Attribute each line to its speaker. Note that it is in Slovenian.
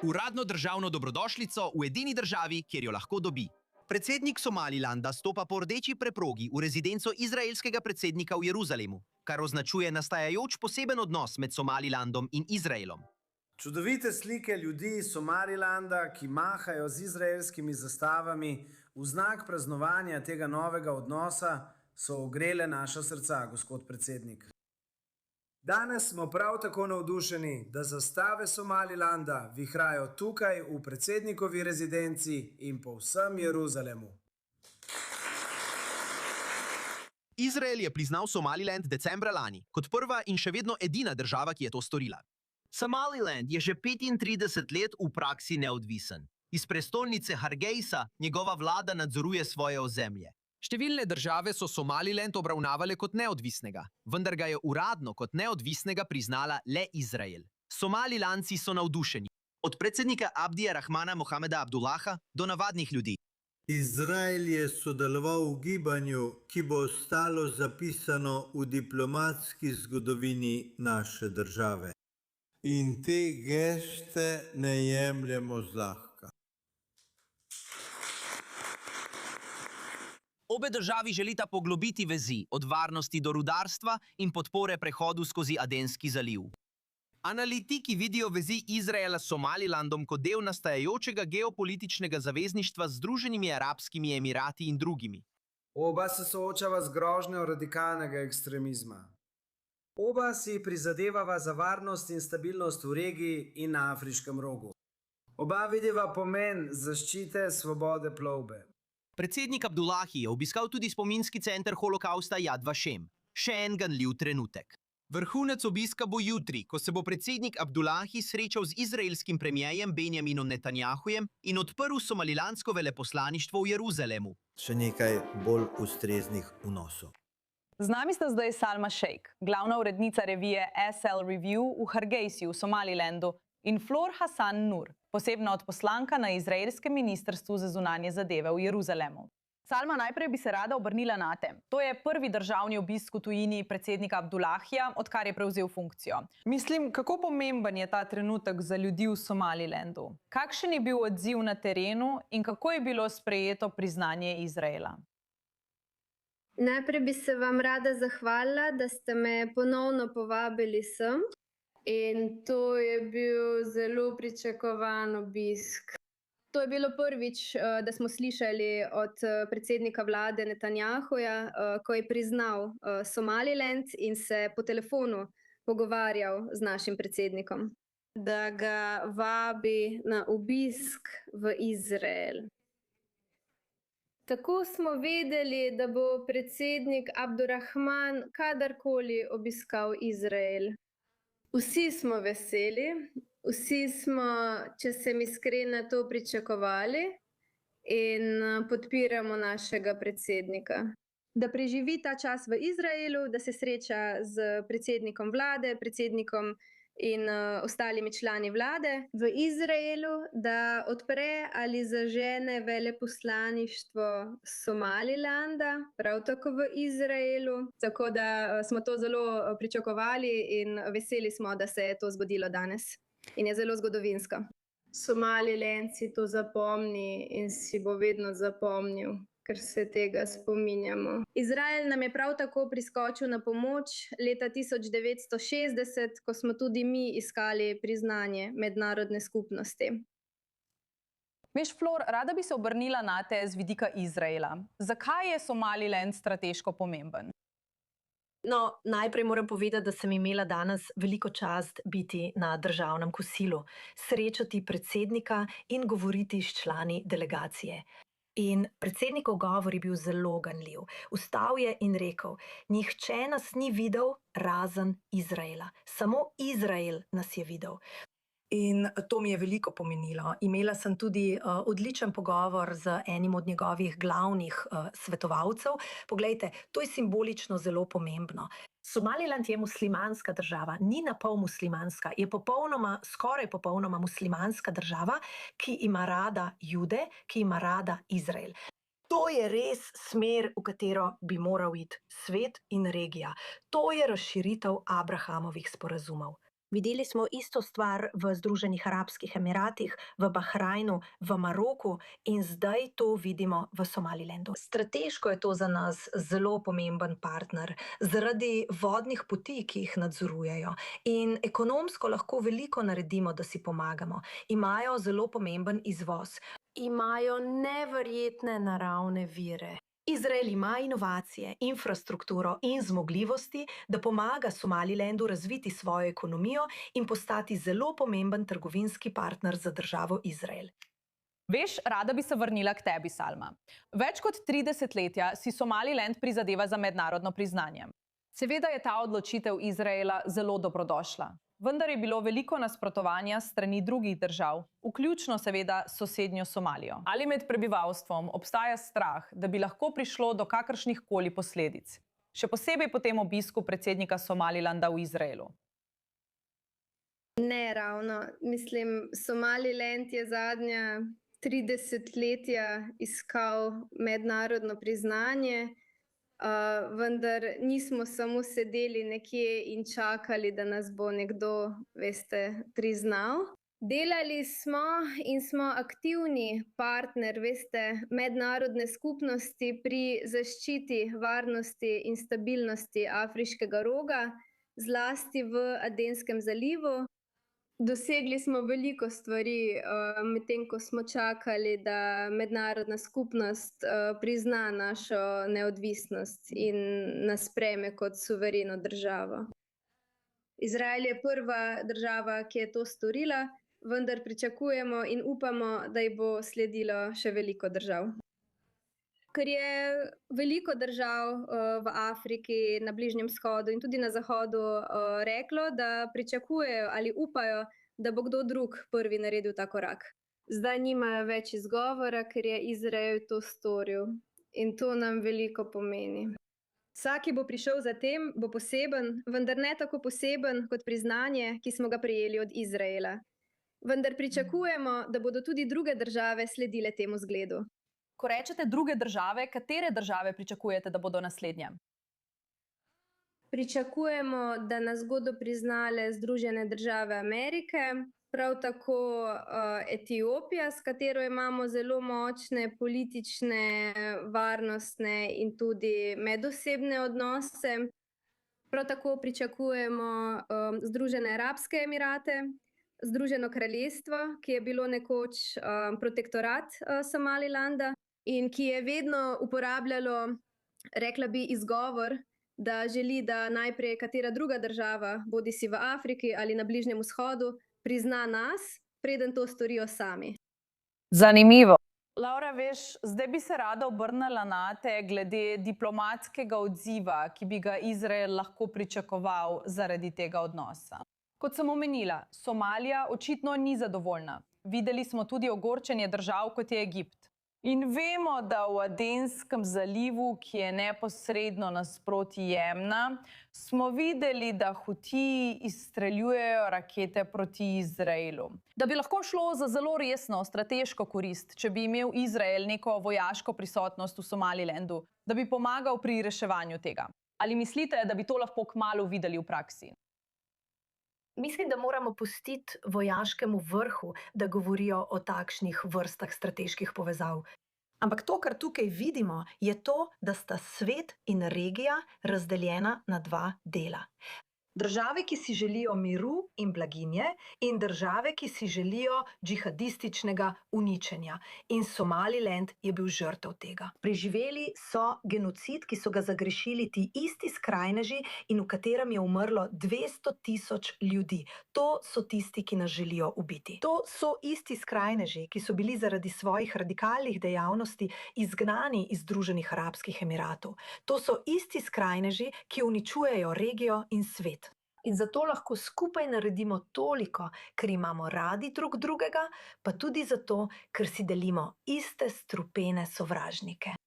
Speaker 1: Uradno državno dobrodošlico v edini državi, kjer jo lahko dobi. Predsednik Somalilanda stopa po rdeči preprogi v rezidenco izraelskega predsednika v Jeruzalemu, kar označuje nastajajoč poseben odnos med Somalilandom in Izraelom.
Speaker 2: Čudovite slike ljudi iz Somalilanda, ki mahajo z izraelskimi zastavami v znak praznovanja tega novega odnosa, so ogrele naša srca, gospod predsednik. Danes smo prav tako navdušeni, da zastave Somalilanda vihrajo tukaj v predsednikovi rezidenci in po vsem Jeruzalemu.
Speaker 1: Izrael je priznal Somaliland decembra lani, kot prva in še vedno edina država, ki je to storila. Somaliland je že 35 let v praksi neodvisen. Iz prestolnice Hargeisa njegova vlada nadzoruje svoje ozemlje. Številne države so Somaliland obravnavale kot neodvisnega, vendar ga je uradno kot neodvisnega priznala le Izrael. Somalilandci so navdušeni. Od predsednika Abdija Rahmana Mohameda Abdullaha do navadnih ljudi.
Speaker 3: Izrael je sodeloval v gibanju, ki bo ostalo zapisano v diplomatski zgodovini naše države. In te geste ne jemljemo zlahka.
Speaker 1: Obe državi želita poglobiti vezi od varnosti do rudarstva in podpore prehodu skozi Adenski zaliv. Analitiki vidijo vezi Izraela s Somalilandom kot del nastajajočega geopolitičnega zavezništva z Združenimi arabskimi emirati in drugimi.
Speaker 2: Oba se soočava z grožnjo radikalnega ekstremizma. Oba si prizadevava za varnost in stabilnost v regiji in na Afriškem rogu. Oba vidiva pomen zaščite svobode plovbe.
Speaker 1: Predsednik Abdullahi je obiskal tudi spominski center holokausta Yad Vashem. Še en ganljiv trenutek. Vrhunec obiska bo jutri, ko se bo predsednik Abdullahi srečal z izraelskim premierjem Benjaminom Netanjahujem in odprl somalilandsko veleposlaništvo v Jeruzalemu.
Speaker 3: Še nekaj bolj ustreznih vnosov.
Speaker 4: Z nami sta zdaj Salma Sheikh, glavna urednica revije SL Review v Hargeisi v Somalilandu, in Flor Hassan Nur, posebna odposlanka na izraelskem ministrstvu za zunanje zadeve v Jeruzalemu. Salma, najprej bi se rada obrnila nate. To je prvi državni obisk v tujini predsednika Abdullahija, odkar je prevzel funkcijo. Mislim, kako pomemben je ta trenutek za ljudi v Somalilandu? Kakšen je bil odziv na terenu in kako je bilo sprejeto priznanje Izraela?
Speaker 5: Najprej bi se vam rada zahvalila, da ste me ponovno povabili sem. In to je bil zelo pričakovan obisk. To je bilo prvič, da smo slišali od predsednika vlade Netanjahuja, ko je priznal Somaliland in se po telefonu pogovarjal z našim predsednikom, da ga vabi na obisk v Izrael. Tako smo vedeli, da bo predsednik Abdurrahman kadarkoli obiskal Izrael. Vsi smo veseli, vsi smo, če sem iskrena, to pričakovali in podpiramo našega predsednika. Da preživi ta čas v Izraelu, da se sreča z predsednikom vlade, predsednikom in ostalimi člani vlade v Izraelu, da odpre ali zažene veleposlaništvo Somalilanda, prav tako v Izraelu. Tako da smo to zelo pričakovali in veseli smo, da se je to zgodilo danes. In je zelo zgodovinsko. Somalilandci to zapomni in si bo vedno zapomnil, ker se tega spominjamo. Izrael nam je prav tako priskočil na pomoč leta 1960, ko smo tudi mi iskali priznanje mednarodne skupnosti.
Speaker 4: Veš, Flor, rada bi se obrnila nate z vidika Izraela. Zakaj je Somaliland strateško pomemben?
Speaker 6: No, najprej moram povedati, da sem imela danes veliko čast biti na državnem kosilu, srečati predsednika in govoriti s člani delegacije. In predsednikov govor je bil zelo ganljiv. Vstal je in rekel: nihče nas ni videl razen Izraela. Samo Izrael nas je videl. In to mi je veliko pomenilo. Imela sem tudi odličen pogovor z enim od njegovih glavnih svetovalcev. Poglejte, to je simbolično zelo pomembno. Somaliland je muslimanska država, ni napol muslimanska, je skoraj popolnoma muslimanska država, ki ima rada Jude, ki ima rada Izrael. To je res smer, v katero bi moral iti svet in regija. To je razširitev Abrahamovih sporazumov. Videli smo isto stvar v Združenih arabskih emiratih, v Bahrajnu, v Maroku in zdaj to vidimo v Somalilandu. Strateško je to za nas zelo pomemben partner zaradi vodnih poti, ki jih nadzorujejo, in ekonomsko lahko veliko naredimo, da si pomagamo. Imajo zelo pomemben izvoz. Imajo neverjetne naravne vire. Izrael ima inovacije, infrastrukturo in zmogljivosti, da pomaga Somalilandu razviti svojo ekonomijo in postati zelo pomemben trgovinski partner za državo Izrael.
Speaker 4: Veš, rada bi se vrnila k tebi, Salma. Več kot 3 desetletja si Somaliland prizadeva za mednarodno priznanje. Seveda je ta odločitev Izraela zelo dobrodošla, vendar je bilo veliko nasprotovanja strani drugih držav, vključno seveda s sosednjo Somalijo. Ali med prebivalstvom obstaja strah, da bi lahko prišlo do kakršnihkoli posledic, še posebej po tem obisku predsednika Somalilanda v Izraelu?
Speaker 5: Ne ravno. Mislim, Somaliland je zadnja 3 desetletja iskal mednarodno priznanje, vendar nismo samo sedeli nekje in čakali, da nas bo nekdo, veste, priznal. Delali smo in smo aktivni partner, veste, mednarodne skupnosti pri zaščiti varnosti in stabilnosti Afriškega roga, zlasti v Adenskem zalivu. Dosegli smo veliko stvari, medtem ko smo čakali, da mednarodna skupnost prizna našo neodvisnost in nas sprejme kot suvereno državo. Izrael je prva država, ki je to storila, vendar pričakujemo in upamo, da ji bo sledilo še veliko držav. Ker je veliko držav v Afriki, na Bližnjem vzhodu in tudi na Zahodu reklo, da pričakujejo ali upajo, da bo kdo drug prvi naredil ta korak. Zdaj nimajo več izgovora, ker je Izrael to storil. In to nam veliko pomeni. Vsak, ki bo prišel za tem, bo poseben, vendar ne tako poseben kot priznanje, ki smo ga prejeli od Izraela. Vendar pričakujemo, da bodo tudi druge države sledile temu zgledu.
Speaker 4: Ko rečete druge države, katere države pričakujete, da bodo naslednje?
Speaker 5: Pričakujemo, da nas bodo priznale Združene države Amerike, prav tako Etiopija, s katero imamo zelo močne politične, varnostne in tudi medosebne odnose. Prav tako pričakujemo Združene arabske emirate, Združeno kraljestvo, ki je bilo nekoč protektorat Somalilanda in ki je vedno uporabljalo, rekla bi, izgovor, da želi, da najprej katera druga država, bodisi v Afriki ali na Bližnjem vzhodu, prizna nas, preden to storijo sami.
Speaker 4: Zanimivo. Laura, veš, zdaj bi se rada obrnila nate glede diplomatskega odziva, ki bi ga Izrael lahko pričakoval zaradi tega odnosa. Kot sem omenila, Somalija očitno ni zadovoljna. Videli smo tudi ogorčenje držav, kot je Egipt. In vemo, da v Adenskem zalivu, ki je neposredno nasproti Jemna, smo videli, da Hutiji izstreljujejo rakete proti Izraelu. Da bi lahko šlo za zelo resno strateško korist, če bi imel Izrael neko vojaško prisotnost v Somalilandu, da bi pomagal pri reševanju tega. Ali mislite, da bi to lahko kmalu videli v praksi?
Speaker 6: Mislim, da moramo pustiti vojaškemu vrhu, da govorijo o takšnih vrstah strateških povezav. Ampak to, kar tukaj vidimo, je to, da sta svet in regija razdeljena na 2 dela. Države, ki si želijo miru in blaginje, in države, ki si želijo džihadističnega uničenja. In Somaliland je bil žrtev tega. Preživeli so genocid, ki so ga zagrešili ti isti skrajneži in v katerem je umrlo 200.000 ljudi. To so tisti, ki nas želijo ubiti. To so isti skrajneži, ki so bili zaradi svojih radikalnih dejavnosti izgnani iz Združenih arabskih emiratov. To so isti skrajneži, ki uničujejo regijo in svet. In zato lahko skupaj naredimo toliko, ker imamo radi drug drugega, pa tudi zato, ker si delimo iste strupene sovražnike.